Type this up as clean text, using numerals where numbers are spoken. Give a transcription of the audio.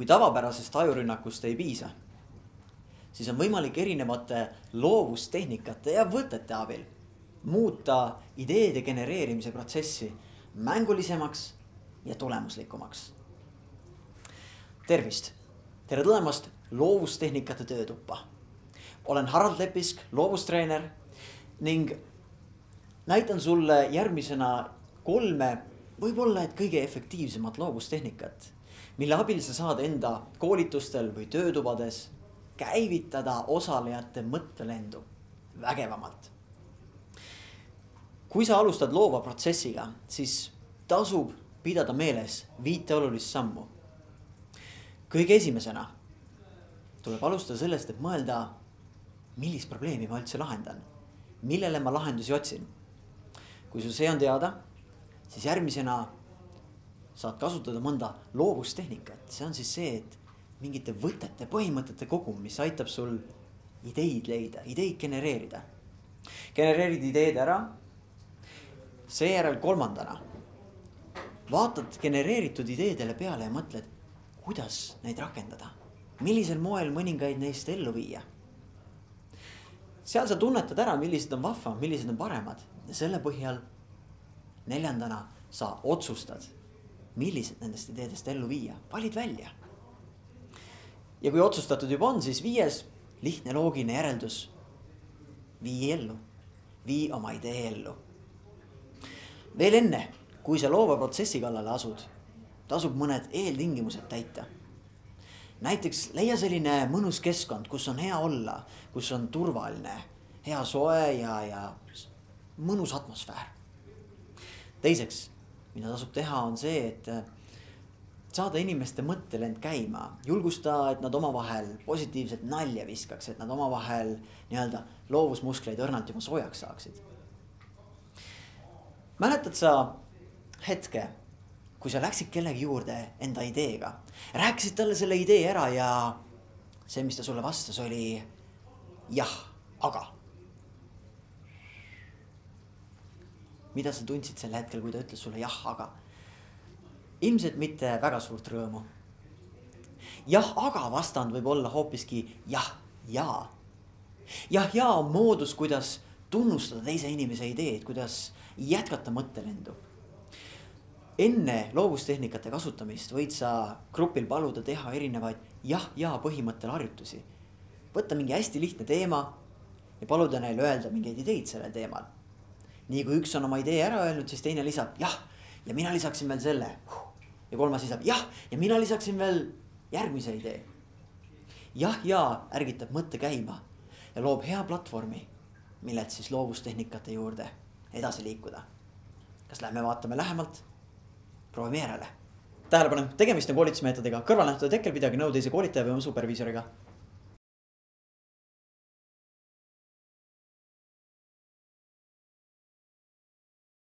Kui tavapärasest ajurünnakust ei piisa, siis on võimalik erinevate loovustehnikate ja võtete abil muuta ideede genereerimise protsessi mängulisemaks ja tulemuslikumaks. Tervist! Tere tulemast loovustehnikate töötuppa. Olen Harald Lepisk, loovustreener ning näitan sulle järgmisena 3 võib-olla et kõige efektiivsemat loovustehnikat, mille abil sa saad enda koolitustel või töötubades käivitada osalejate mõttelendu vägevamalt. Kui sa alustad loova protsessiga, siis tasub pidada meeles 5 olulist sammu. Kõige esimesena tuleb alustada sellest, et mõelda, millist probleemi ma üldse lahendan, millele ma lahendusi otsin. Kui sul see on teada, siis järgmisena saad kasutada mõnda loovustehnikat. See on siis see, et mingite võtete, põhimõtete kogum, mis aitab sul ideid leida, ideid genereerida. Genereerid ideed ära, seejärel 3. Vaatad genereeritud ideedele peale ja mõtled, kuidas neid rakendada, millisel moel mõningaid neist ellu viia. Seal sa tunnetad ära, millised on vahvam, millised on paremad ja selle põhjal 4. sa otsustad, millised nendest ideedest ellu viia, valid välja. Ja kui otsustatud juba on, siis 5. lihtne loogiline järeldus, vii ellu, vii oma idee ellu. Veel enne, kui sa loova protsessi kallale asud, tasub mõned eeltingimused täita. Näiteks leia selline mõnus keskkond, kus on hea olla, kus on turvaline, hea soe ja mõnus atmosfäär. Teiseks, mida tasub teha, on see, et saada inimeste mõttelend käima, julgusta, et nad omavahel positiivselt nalja viskaks, et nad omavahel loovusmuskleid õrnalt juba soojaks saaksid. Mäletad sa hetke, kui sa läksid kellegi juurde enda ideega, rääkisid talle selle idee ära ja see, mis ta sulle vastas, oli jah, aga. Mida sa tundsid sel hetkel, kui ta ütles sulle jah, aga? Ilmselt mitte väga suurt rõõmu. Jah, aga vastand võib olla hoopiski jah, jaa. Jah, jaa on moodus, kuidas tunnustada teise inimese ideed, kuidas jätkata mõttelendu. Enne loovustehnikate kasutamist võid sa grupil paluda teha erinevaid jah põhimõttel harjutusi. Võtta mingi hästi lihtne teema ja paluda neil öelda mingeid ideid sellel teemal. Nii kui üks on oma idee ära öelnud, siis teine lisab jah ja mina lisaksin veel selle. Ja 3. lisab jah ja mina lisaksin veel järgmise idee. Jah ärgitab mõtte käima ja loob hea platvormi, millelt siis loovustehnikate juurde edasi liikuda. Kas lähme vaatame lähemalt? Proovime järele. Tähelepanu, tegemist on koolitusmeetodiga. Kõrvalnähtude tekkel pidage nõu teise koolitaja või oma superviisoriga.